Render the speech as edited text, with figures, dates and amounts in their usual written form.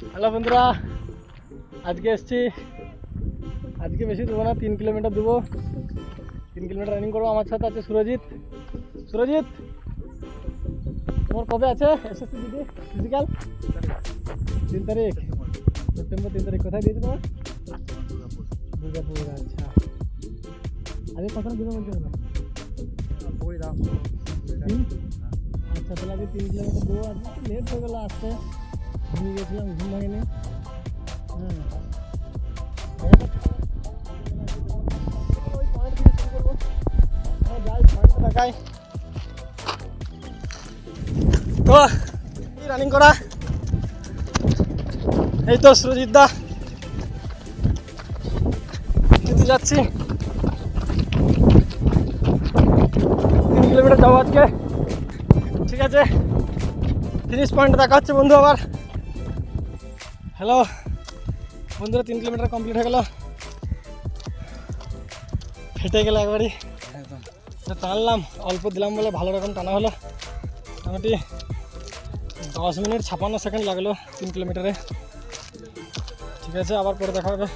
Hello বন্ধুরা, আজকে এসছি। আজকে বেশি দেবো না, 3 কিলোমিটার দেবো। 3 কিলোমিটার রানিং করবো। আমার সাথে আছে সুরজিৎ। সুরজিৎ, তোমার কবে আছে এসএসসি দিদি ফিজিক্যাল? 3 তারিখ সেপ্টেম্বর। 3 তারিখ কোথায় দিয়েছে তোমার? দুর্গাপুর। আচ্ছা, আজকে কত দিনে বলতে হবে? আচ্ছা, তাহলে আজকে 3 কিলোমিটার দেবো। আজকে লেট হয়ে গেলো আসতে, ঘুমিয়ে গেছিলাম, ঘুম ভাঙেনি। ওই পয়েন্ট থেকে শুরু করবো। যাই পয়েন্টটা দেখাই। তো রানিং করা, এই তো সুরজিৎ দা যেতে যাচ্ছি। 3 কিলোমিটার যাবো আজকে। ঠিক আছে, ফিনিশ পয়েন্ট দেখা হচ্ছে বন্ধু আবার। হ্যালো বন্ধুরা, 3 কিলোমিটার কমপ্লিট হয়ে গেল। ফেটে গেল একবারই, টানলাম অল্প দিলাম বলে ভালো রকম টানা হলো। মোটামুটি 10 মিনিট 56 সেকেন্ড লাগলো 3 কিলোমিটারে। ঠিক আছে, আবার পরে দেখা হবে।